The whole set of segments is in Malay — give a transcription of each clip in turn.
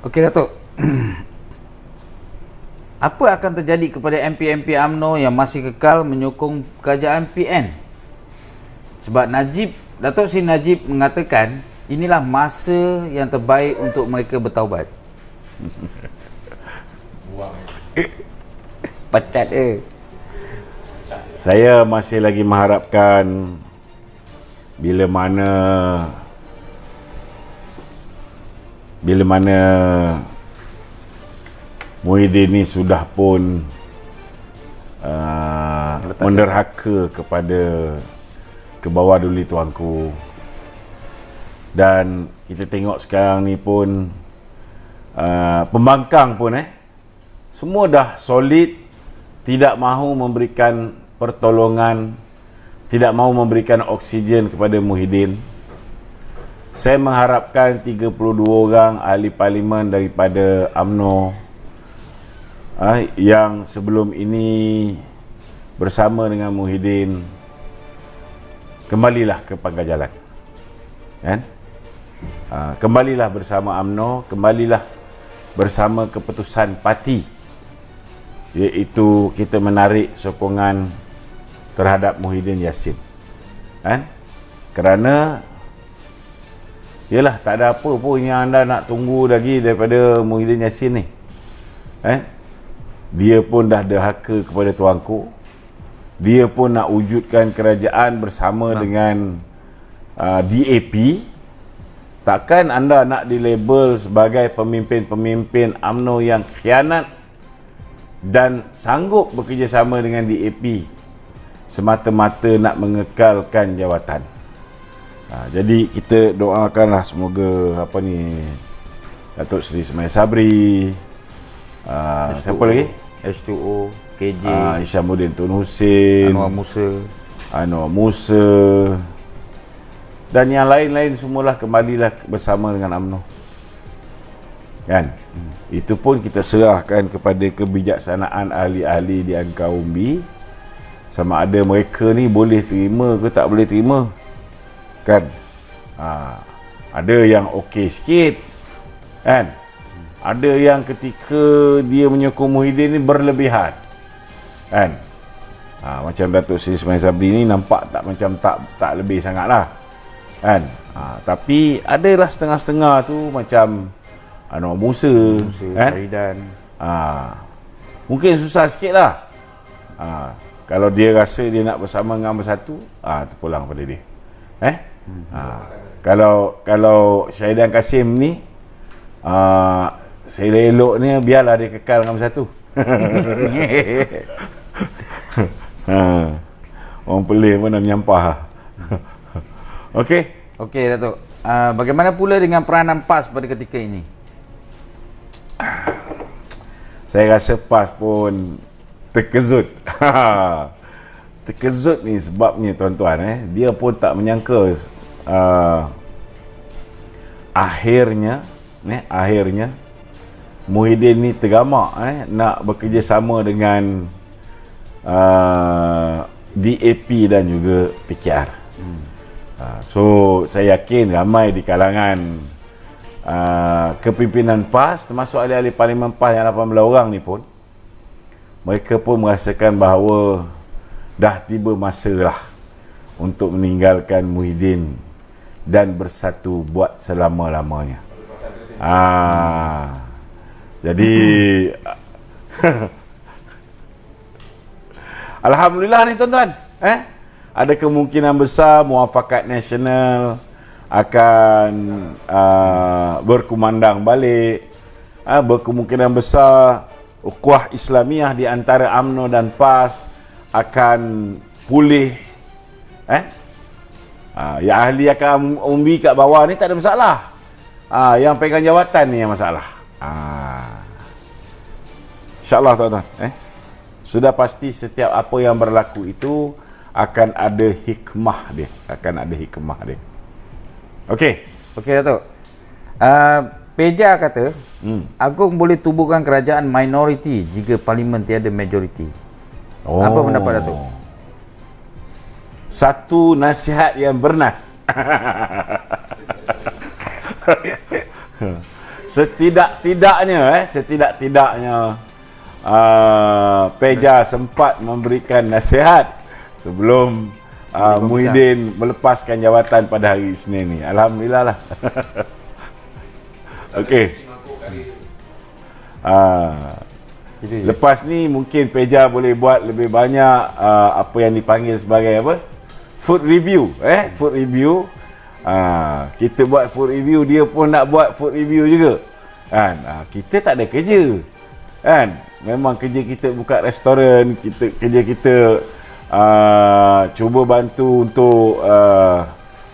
Okey Datuk. Apa akan terjadi kepada MP-MP UMNO yang masih kekal menyokong kerajaan PN? Sebab Datuk Seri Najib mengatakan inilah masa yang terbaik untuk mereka bertaubat. Pecat Saya masih lagi mengharapkan bila mana Muhyiddin ni sudah pun menderhaka kepada ke bawah duli tuanku, dan kita tengok sekarang ni pun pembangkang pun semua dah solid, tidak mahu memberikan pertolongan, tidak mahu memberikan oksigen kepada Muhyiddin. Saya mengharapkan 32 orang ahli parlimen daripada UMNO yang sebelum ini bersama dengan Muhyiddin kembalilah ke pangkal jalan, kan? Kembalilah bersama UMNO, kembalilah bersama keputusan parti, iaitu kita menarik sokongan terhadap Muhyiddin Yassin, kan? Kerana yalah, tak ada apa pun yang anda nak tunggu lagi daripada Muhyiddin Yassin ni. Dia pun dah derhaka kepada tuanku. Dia pun nak wujudkan kerajaan bersama dengan DAP. Takkan anda nak dilabel sebagai pemimpin-pemimpin UMNO yang khianat dan sanggup bekerjasama dengan DAP semata-mata nak mengekalkan jawatan. Jadi kita doakanlah semoga Datuk Seri Ismail Sabri, siapa lagi? H2O, KJ, Isyamuddin Tun Hussein, Anwar Musa dan yang lain-lain semualah kembalilah bersama dengan UMNO, kan? Itu pun kita serahkan kepada kebijaksanaan ahli-ahli di Angkar Umbi, sama ada mereka ni boleh terima ke tak boleh terima, kan? Ada yang okey sikit, kan? Ada yang ketika dia menyokong Muhyiddin ni berlebihan, kan? Macam Datuk Seri Ismail Sabri ni nampak tak lebih sangat lah, kan? Tapi adalah setengah-setengah tu macam Anwar Musa, kan? Faridan. Mungkin susah sikit lah. Kalau dia rasa dia nak bersama dengan bersatu, terpulang pada dia. Kalau Syahidan Kasim ni, saya eloknya biarlah dia kekal dengan bersatu. Orang pelik pun nak menyampah. Okey Datuk. Bagaimana pula dengan peranan PAS pada ketika ini? Saya rasa PAS pun terkejut. Terkejut ni sebabnya tuan-tuan, dia pun tak menyangka akhirnya Muhyiddin ni tergamak nak bekerjasama dengan DAP dan juga PKR. So saya yakin ramai di kalangan kepimpinan PAS, termasuk ahli-ahli parlimen PAS yang 18 orang ni pun, mereka pun merasakan bahawa dah tiba masa lah untuk meninggalkan Muhyiddin dan bersatu buat selama-lamanya. Jadi alhamdulillah ni tuan-tuan, ada kemungkinan besar Muafakat Nasional akan berkumandang balik. Berkemungkinan besar ukhuwah Islamiah di antara UMNO dan PAS akan pulih. Yang ahli akan umbi kat bawah ni tak ada masalah. Yang pegang jawatan ni yang masalah. InsyaAllah tuan-tuan, sudah pasti setiap apa yang berlaku itu akan ada hikmah dia. Okey Datuk. Peja kata Agong boleh tubuhkan kerajaan minoriti jika parlimen tiada majoriti. Apa pendapat Datuk? Satu nasihat yang bernas. Setidak-tidaknya Peja sempat memberikan nasihat sebelum Muhyiddin melepaskan jawatan pada hari Isnin ni. Alhamdulillah lah. Okey. Lepas ni mungkin Peja boleh buat lebih banyak apa yang dipanggil sebagai apa? Food review, food review. Kita buat food review, dia pun nak buat food review juga. Kan? Kita tak ada kerja. Kan? Memang kerja kita buka restoran, kerja kita cuba bantu untuk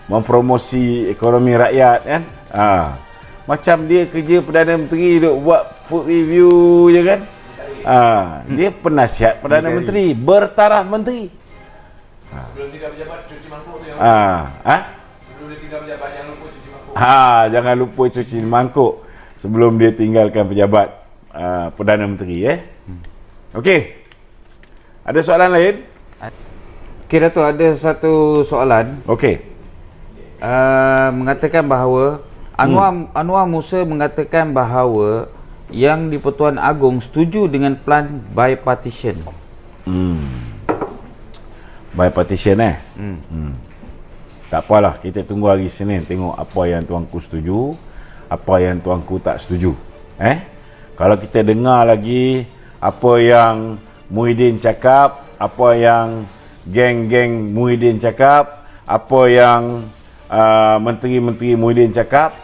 mempromosi ekonomi rakyat, kan? Macam dia kerja Perdana Menteri duk buat food review je kan. Dia penasihat Perdana Menteri, bertaraf menteri. Sebelum tinggal pejabat cuci mangkuk tu yang sebelum dia tinggal pejabat jangan lupa cuci mangkuk. Jangan lupa cuci mangkuk sebelum dia tinggalkan pejabat Perdana Menteri. Okey. Ada soalan lain? Kira tu ada satu soalan. Okey. Mengatakan bahawa Anwar Musa mengatakan bahawa yang di-Pertuan Agong setuju dengan plan bipartition. Bipartition tak apalah, kita tunggu hari Senin tengok apa yang tuanku setuju, apa yang tuanku tak setuju. Kalau kita dengar lagi apa yang Muhyiddin cakap, apa yang geng-geng Muhyiddin cakap, apa yang menteri-menteri Muhyiddin cakap,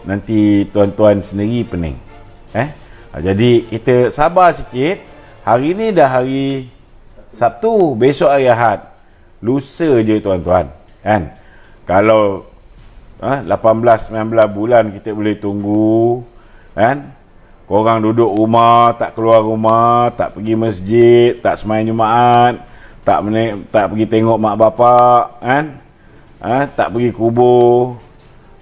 nanti tuan-tuan sendiri pening. Jadi kita sabar sikit. Hari ni dah hari Sabtu, besok hari Ahad. Lusa je tuan-tuan, kan? Kalau 18-19 bulan kita boleh tunggu, kan? Korang duduk rumah, tak keluar rumah, tak pergi masjid, tak sembahyang Jumaat, tak pergi tengok mak bapak, kan? Tak pergi kubur,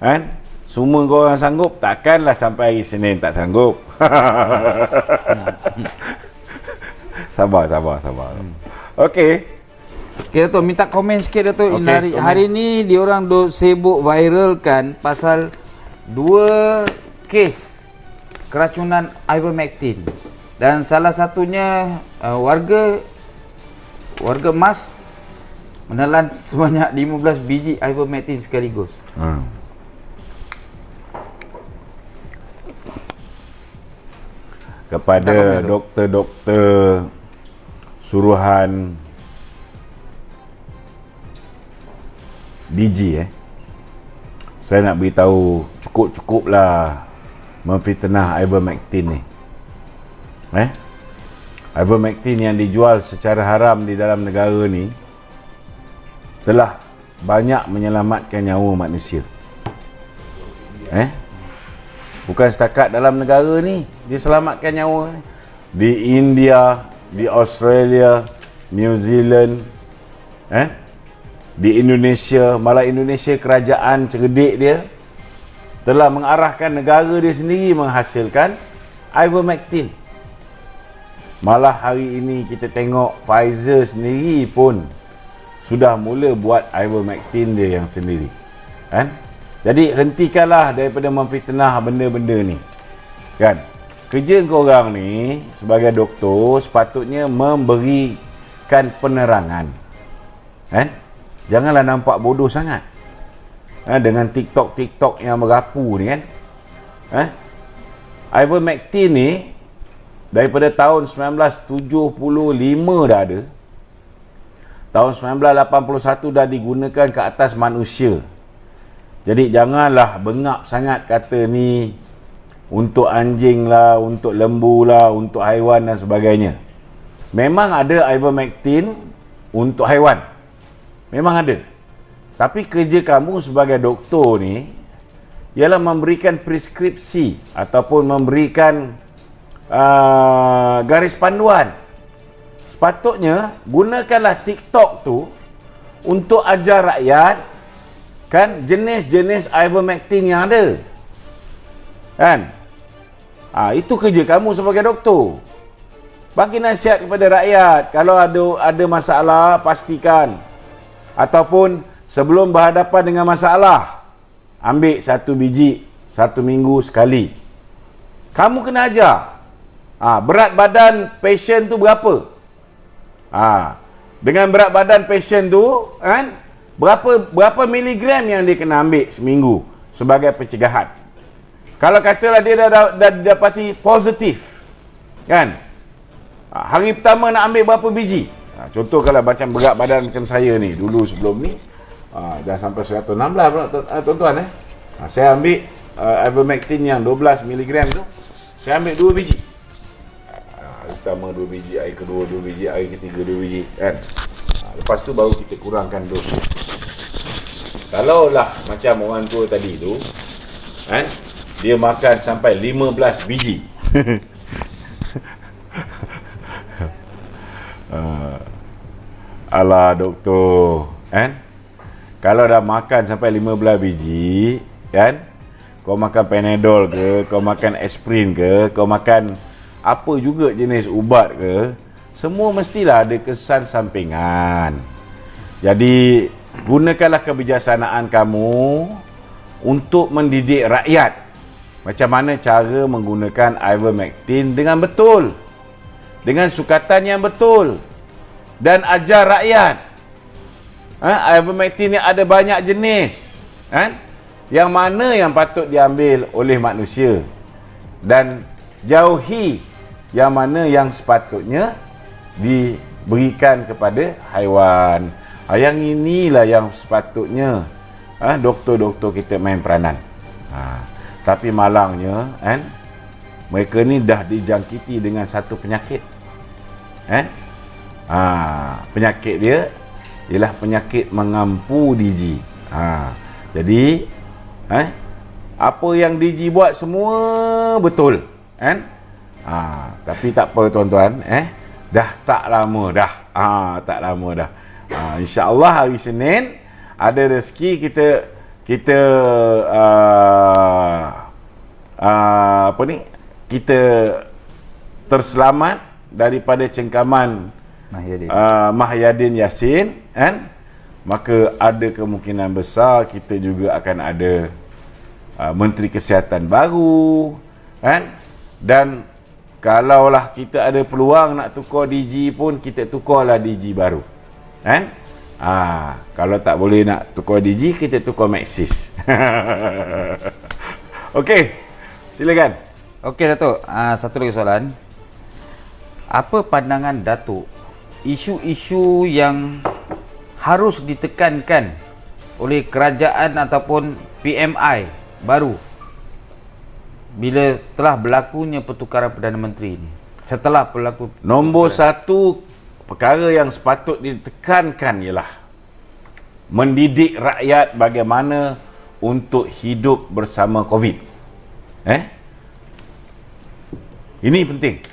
kan? Semua korang sanggup, takkanlah sampai hari Senin tak sanggup. Sabar. Okey. Okay, Dato', minta komen sikit, Dato'. Okay, hari ni diorang duk sibuk viralkan pasal 2 kes keracunan ivermectin. Dan salah satunya warga Mas menelan sebanyak 15 biji ivermectin sekaligus. Kepada doktor-doktor suruhan DG, saya nak beritahu, cukup-cukuplah memfitnah ivermectin ni. Ivermectin yang dijual secara haram di dalam negara ni telah banyak menyelamatkan nyawa manusia. Bukan setakat dalam negara ni dia selamatkan nyawa. Di India, di Australia, New Zealand, di Indonesia, malah Indonesia kerajaan cerdik dia telah mengarahkan negara dia sendiri menghasilkan ivermectin. Malah hari ini kita tengok Pfizer sendiri pun sudah mula buat ivermectin dia yang sendiri, kan? Jadi hentikanlah daripada memfitnah benda-benda ni, kan? Kerja korang ni sebagai doktor sepatutnya memberikan penerangan, kan? Janganlah nampak bodoh sangat dengan TikTok yang merapu ni, kan? Ivermectin ni daripada tahun 1975 dah ada. Tahun 1981 dah digunakan ke atas manusia. Jadi janganlah bengap sangat kata ni untuk anjing lah, untuk lembu lah, untuk haiwan dan sebagainya. Memang ada ivermectin untuk haiwan, memang ada. Tapi kerja kamu sebagai doktor ni ialah memberikan preskripsi ataupun memberikan garis panduan. Sepatutnya gunakanlah TikTok tu untuk ajar rakyat, kan, jenis-jenis ivermectin yang ada, kan? Itu kerja kamu sebagai doktor. Bagi nasihat kepada rakyat. Kalau ada masalah, pastikan, ataupun sebelum berhadapan dengan masalah, ambil 1 biji 1 minggu sekali. Kamu kena ajar. Berat badan pasien tu berapa? Dengan berat badan pasien tu, kan, berapa miligram yang dia kena ambil seminggu sebagai pencegahan. Kalau katalah dia dah didapati positif, kan, hari pertama nak ambil berapa biji? Contoh kalau macam berat badan macam saya ni, dulu sebelum ni dah sampai 116 pula tuan-tuan. Saya ambil ivermectin yang 12 mg tu, saya ambil 2 biji. Hari pertama 2 biji, hari kedua 2 biji, hari ketiga 2 biji, kan. Lepas tu baru kita kurangkan dos. Kalau lah macam orang tua tadi tu, kan, dia makan sampai 15 biji. Alah doktor, kan, kalau dah makan sampai 15 biji, kan, kau makan Panadol ke, kau makan aspirin ke, kau makan apa juga jenis ubat ke, semua mestilah ada kesan sampingan. Jadi gunakanlah kebijaksanaan kamu untuk mendidik rakyat macam mana cara menggunakan ivermectin dengan betul, dengan sukatan yang betul, dan ajar rakyat. Ivermectin ni ada banyak jenis, kan? Yang mana yang patut diambil oleh manusia, dan jauhi yang mana yang sepatutnya diberikan kepada haiwan. Yang inilah yang sepatutnya doktor-doktor kita main peranan. Tapi malangnya, kan, mereka ni dah dijangkiti dengan satu penyakit, kan? Penyakit dia ialah penyakit mengampu DG. Jadi apa yang DG buat semua betul, kan? Tapi tak apa tuan-tuan, dah tak lama dah. Tak lama dah. InsyaAllah hari Senin ada rezeki kita kita terselamat daripada cengkaman Mahyadin Yassin, kan? Maka ada kemungkinan besar kita juga akan ada Menteri Kesihatan baru, kan? Dan kalaulah kita ada peluang nak tukar DG pun, kita tukarlah DG baru, kan? Kalau tak boleh nak tukar DG, kita tukar Maxis. Okey, silakan. Okey Datuk, satu lagi soalan. Apa pandangan Datuk isu-isu yang harus ditekankan oleh kerajaan ataupun PMI baru bila setelah berlakunya pertukaran Perdana Menteri ini? Setelah berlaku, nombor satu perkara yang sepatut ditekankan ialah mendidik rakyat bagaimana untuk hidup bersama COVID. Ini penting.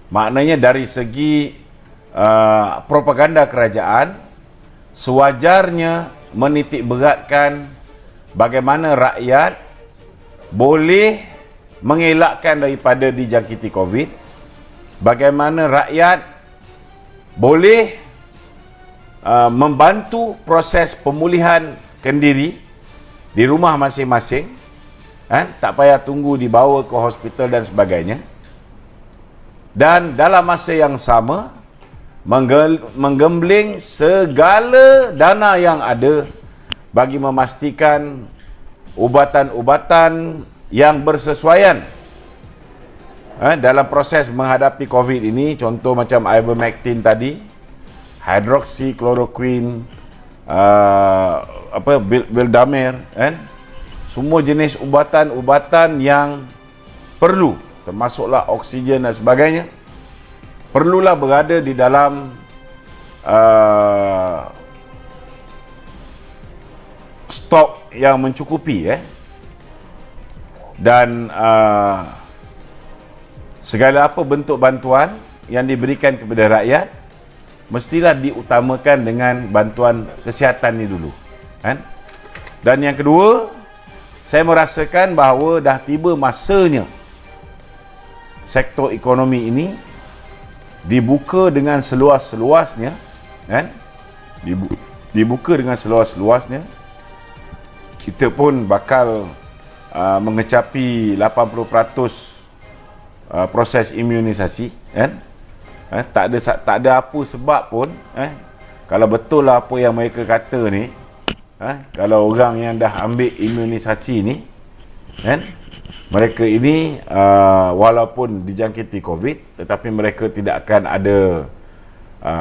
Maknanya dari segi propaganda kerajaan, sewajarnya menitik beratkan bagaimana rakyat boleh mengelakkan daripada dijangkiti COVID, bagaimana rakyat boleh membantu proses pemulihan kendiri di rumah masing-masing, tak payah tunggu dibawa ke hospital dan sebagainya. Dan dalam masa yang sama menggembling segala dana yang ada bagi memastikan ubatan-ubatan yang bersesuaian dalam proses menghadapi COVID ini. Contoh macam ivermectin tadi, hydroxychloroquine, Vildamer, semua jenis ubatan-ubatan yang perlu, termasuklah oksigen dan sebagainya, perlulah berada di dalam stok yang mencukupi, dan segala apa bentuk bantuan yang diberikan kepada rakyat mestilah diutamakan dengan bantuan kesihatan ni dulu, kan? Dan yang kedua, saya merasakan bahawa dah tiba masanya sektor ekonomi ini dibuka dengan seluas-luasnya, kan? Dibuka dengan seluas-luasnya. Kita pun bakal mengecapi 80% proses imunisasi, kan? Tak ada apa sebab pun, kalau betul lah apa yang mereka kata ni, kalau orang yang dah ambil imunisasi ni, kan, mereka ini walaupun dijangkiti COVID, tetapi mereka tidak akan ada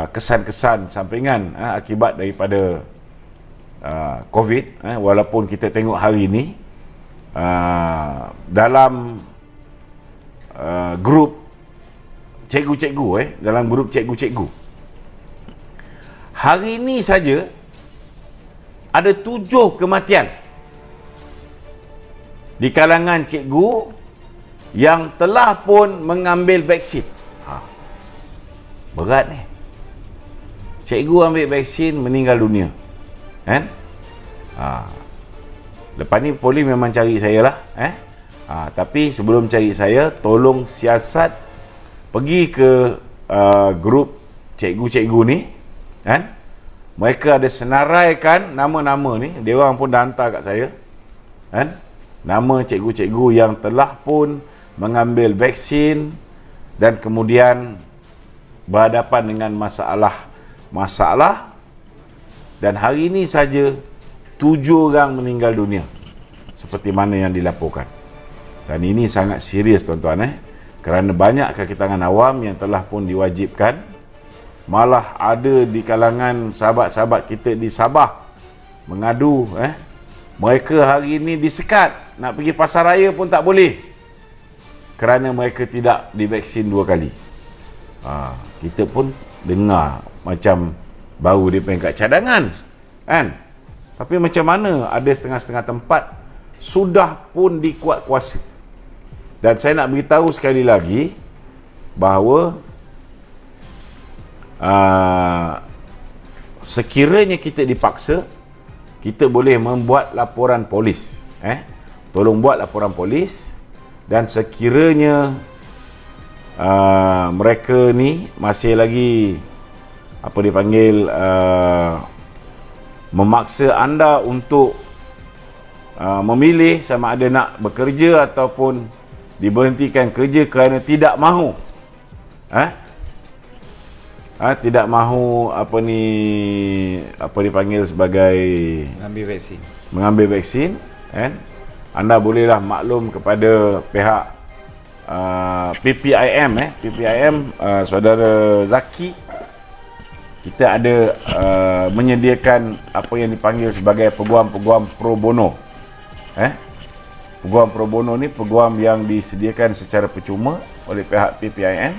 kesan-kesan sampingan akibat daripada COVID. Walaupun kita tengok hari ini dalam grup cikgu-cikgu, dalam grup cikgu-cikgu, hari ini saja ada 7 kematian di kalangan cikgu yang telah pun mengambil vaksin. Berat ni. Cikgu ambil vaksin, meninggal dunia, kan? Lepas ni polis memang cari saya lah, tapi sebelum cari saya, tolong siasat pergi ke grup cikgu-cikgu ni, kan? Mereka ada senaraikan nama-nama ni, dia orang pun dah hantar kat saya, kan? Nama cikgu-cikgu yang telah pun mengambil vaksin dan kemudian berhadapan dengan masalah, dan hari ini saja 7 orang meninggal dunia seperti mana yang dilaporkan. Dan ini sangat serius, tuan-tuan, kerana banyak kaki tangan awam yang telah pun diwajibkan. Malah ada di kalangan sahabat-sahabat kita di Sabah mengadu, mereka hari ini disekat, nak pergi pasar raya pun tak boleh kerana mereka tidak divaksin 2 kali. Kita pun dengar macam baru di peringkat cadangan, kan? Tapi macam mana ada setengah-setengah tempat sudah pun dikuat kuasa. Dan saya nak beritahu sekali lagi bahawa sekiranya kita dipaksa, kita boleh membuat laporan polis. Tolong buat laporan polis. Dan sekiranya mereka ni masih lagi memaksa anda untuk memilih sama ada nak bekerja ataupun diberhentikan kerja kerana tidak mahu tidak mahu dipanggil sebagai mengambil vaksin, kan? Anda bolehlah maklum kepada pihak PPIM, saudara Zaki. Kita ada menyediakan apa yang dipanggil sebagai peguam-peguam pro bono. Peguam pro bono ni peguam yang disediakan secara percuma oleh pihak PPIM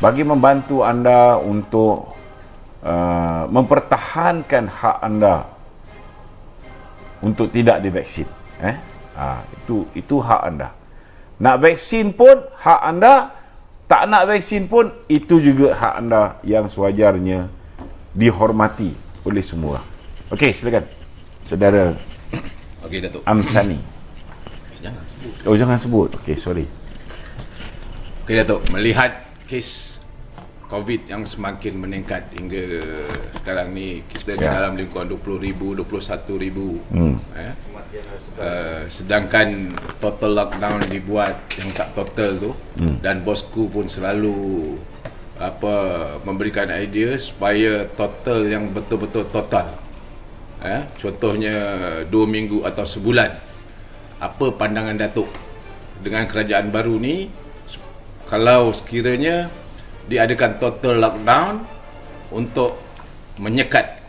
bagi membantu anda untuk mempertahankan hak anda untuk tidak divaksin. Itu hak anda. Nak vaksin pun hak anda, tak nak vaksin pun itu juga hak anda yang sewajarnya dihormati oleh semua orang. Okey, silakan saudara. Okey, Datuk Amsani. Jangan sebut. Jangan sebut. Okey, sorry. Okey, Datuk, melihat kes COVID yang semakin meningkat hingga sekarang ni, kita di dalam lingkungan 20,000, 21,000. Sedangkan total lockdown dibuat yang tak total tu, dan bosku pun selalu memberikan idea supaya total yang betul-betul total. Contohnya 2 minggu atau sebulan. Apa pandangan Datuk dengan kerajaan baru ni, kalau sekiranya diadakan total lockdown untuk menyekat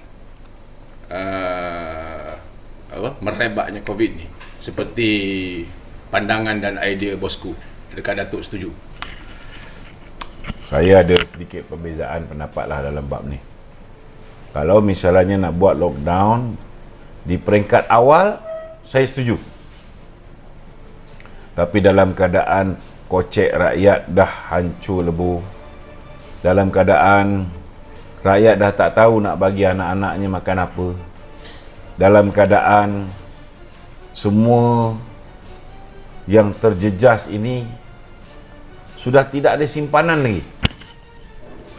merebaknya COVID ni, seperti pandangan dan idea bosku? Adakah Datuk setuju? Saya ada sedikit perbezaan pendapat lah dalam bab ni. Kalau misalnya nak buat lockdown di peringkat awal, saya setuju. Tapi dalam keadaan kocek rakyat dah hancur lebuh, dalam keadaan rakyat dah tak tahu nak bagi anak-anaknya makan apa, dalam keadaan semua yang terjejas ini sudah tidak ada simpanan lagi.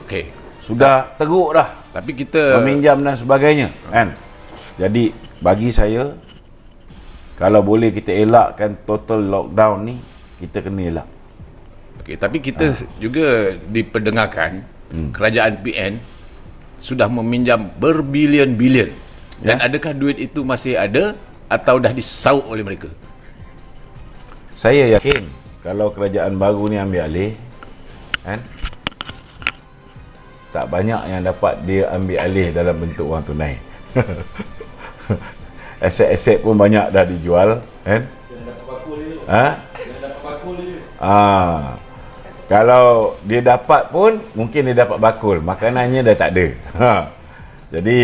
Okey, sudah teruk dah, tapi kita meminjam dan sebagainya, kan? Jadi bagi saya, Kalau boleh kita elakkan total lockdown ni, kita kena elak. Okey, tapi kita juga diperdengarkan kerajaan PN sudah meminjam berbilion-bilion. Dan adakah duit itu masih ada atau dah disauk oleh mereka? Saya yakin kalau kerajaan baru ni ambil alih, kan, tak banyak yang dapat dia ambil alih dalam bentuk wang tunai. Aset-aset pun banyak dah dijual, kan? Kalau dia dapat pun mungkin dia dapat bakul, makanannya dah tak ada. Jadi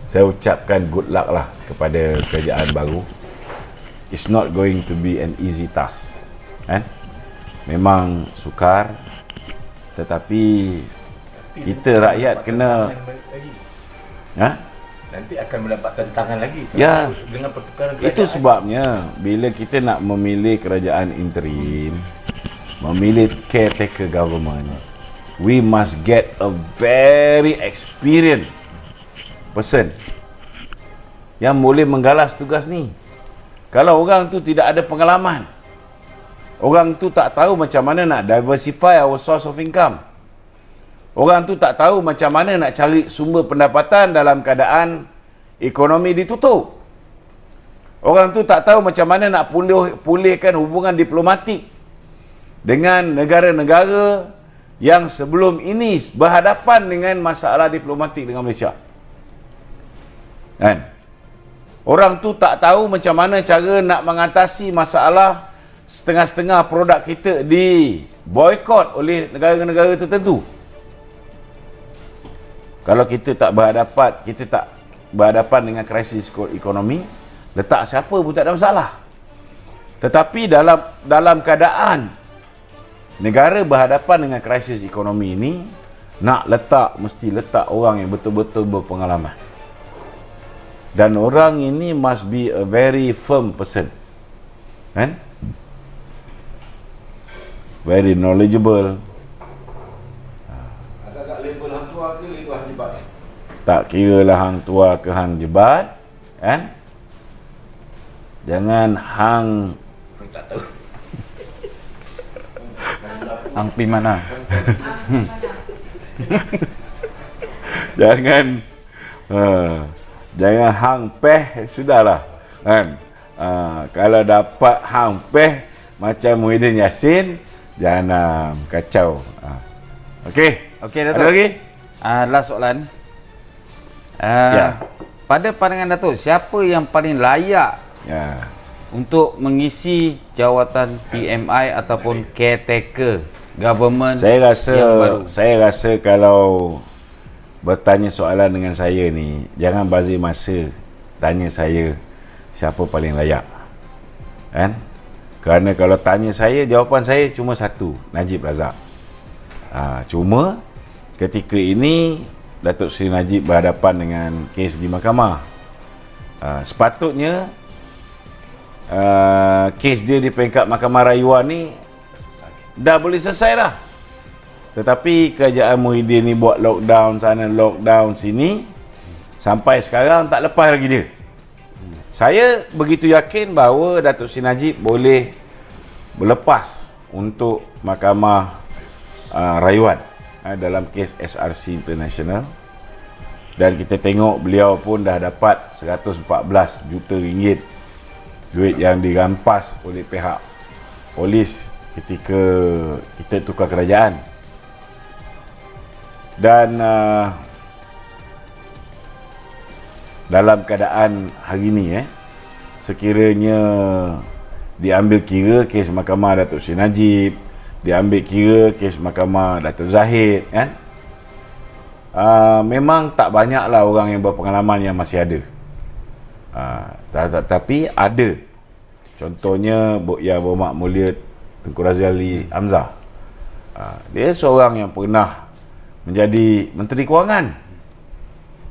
saya ucapkan good luck lah kepada kerajaan baru. It's not going to be an easy task, kan? Memang sukar, tetapi kita rakyat kena nanti akan mendapat tantangan lagi ya, dengan pertukaran kerajaan. itu sebabnya bila kita nak memilih kerajaan interim, memilih caretaker government, we must get a very experienced person yang boleh menggalas tugas ni. Kalau orang tu tidak ada pengalaman, orang tu tak tahu macam mana nak diversify our source of income, orang tu tak tahu macam mana nak cari sumber pendapatan dalam keadaan ekonomi ditutup, orang tu tak tahu macam mana nak pulihkan hubungan diplomatik dengan negara-negara yang sebelum ini berhadapan dengan masalah diplomatik dengan Malaysia, kan? Orang tu tak tahu macam mana cara nak mengatasi masalah setengah-setengah produk kita di boykot oleh negara-negara tertentu. Kalau kita tak berhadapan dengan krisis ekonomi, letak siapa pun tak ada masalah. Tetapi dalam keadaan negara berhadapan dengan krisis ekonomi ini, mesti letak orang yang betul-betul berpengalaman. Dan orang ini must be a very firm person, kan? Very knowledgeable. Agak-agak label hang tua ke label hang jebat? Tak kira lah hang tua ke hang jebat, kan? Jangan hang Tak tahu. Hang pi mana? Jangan hang peh, sudahlah, kan? Kalau dapat hang peh macam Muhyiddin Yassin, jangan kacau. Okey, Okey, ada Datuk. lagi? Last soalan. Ya. Pada pandangan Datuk, siapa yang paling layak Ya. untuk mengisi jawatan PMI ataupun caretaker government Saya yang baru? rasa kalau bertanya soalan dengan saya ni, jangan bazir masa tanya saya siapa paling layak, kan? Kerana kalau tanya saya, jawapan saya cuma satu, Najib Razak. Cuma ketika ini Datuk Seri Najib berhadapan dengan kes di mahkamah. Sepatutnya kes dia di peringkat Mahkamah Rayuan ni dah boleh selesai dah. Tetapi kerajaan Muhyiddin ni buat lockdown sana, lockdown sini, sampai sekarang tak lepas lagi dia. Saya begitu yakin bahawa Datuk Seri Najib boleh berlepas untuk Mahkamah Rayuan dalam kes SRC International. Dan kita tengok beliau pun dah dapat 114 juta ringgit duit yang dirampas oleh pihak polis ketika kita tukar kerajaan. Dan dalam keadaan hari ni sekiranya diambil kira kes mahkamah Datuk Seri Najib, diambil kira kes mahkamah Datuk Zahid, kan, memang tak banyaklah orang yang berpengalaman yang masih ada. Tapi ada. Contohnya Yang Berhormat Mulia Tengku Razali Hamzah. Dia seorang yang pernah menjadi Menteri Kewangan,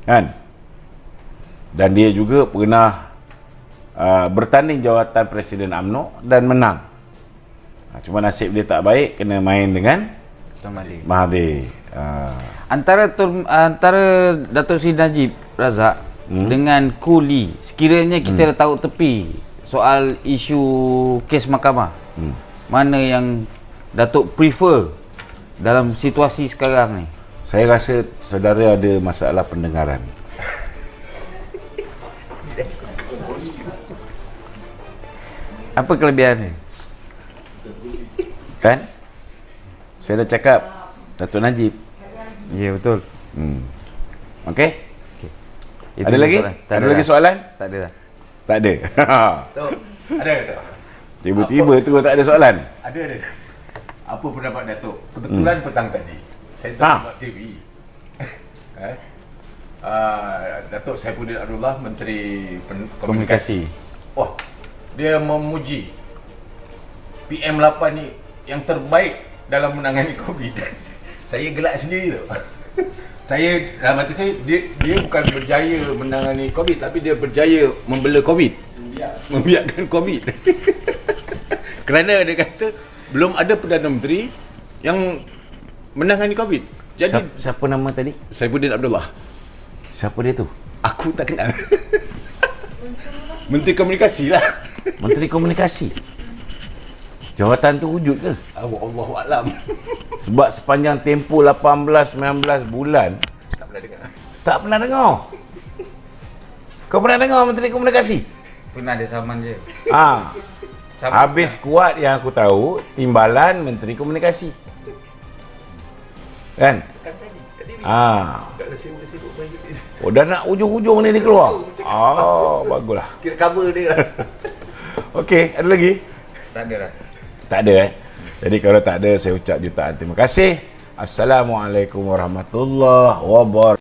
kan? Dan dia juga pernah bertanding jawatan Presiden UMNO dan menang. Cuma nasib dia tak baik, kena main dengan Mahathir. Antara Datuk Seri Najib Razak dengan Kuli, sekiranya kita dah tahu tepi soal isu kes mahkamah, mana yang Datuk prefer dalam situasi sekarang ni? Saya rasa saudara ada masalah pendengaran. Apa kelebihannya? Kan? Saya dah cakap Datuk Najib. Ya, betul. Okey? Itu Ada lagi? soalan. Tak Ada ada lagi dah. soalan? Tak ada dah. Tak ada. Tok, ada tak? Tiba-tiba tu tak ada soalan. Ada. Apa pendapat Datuk? Kebetulan petang tadi saya tengok TV. Datuk Saifuddin Abdullah, Menteri Komunikasi. Oh, dia memuji PM8 ni yang terbaik dalam menangani COVID. Saya gelak sendiri tu. Saya, dalam hati saya, dia bukan berjaya menangani COVID, tapi dia berjaya membela COVID. Membiarkan COVID. Kerana dia kata belum ada Perdana Menteri yang menangani COVID. Jadi Siapa nama tadi? Saifuddin Abdullah. Siapa dia tu? Aku tak kenal. Menteri Komunikasi lah. Menteri Komunikasi. Jawatan tu wujud ke? Allahuaklam. Sebab sepanjang tempoh 18-19 bulan Tak pernah dengar. tak pernah dengar. Kau pernah dengar Menteri Komunikasi? Pernah ada saman je. Habis kuat yang aku tahu timbalan Menteri Komunikasi. Kan? Tak ada sibuk-sibuk main gitu. Oh, dah nak ujung-ujung ni dia keluar. Baguslah. Kira cover dia lah. Okey, ada lagi? Tak ada dah. Tak ada Jadi kalau tak ada, saya ucap jutaan terima kasih. Assalamualaikum warahmatullahi wabarakatuh.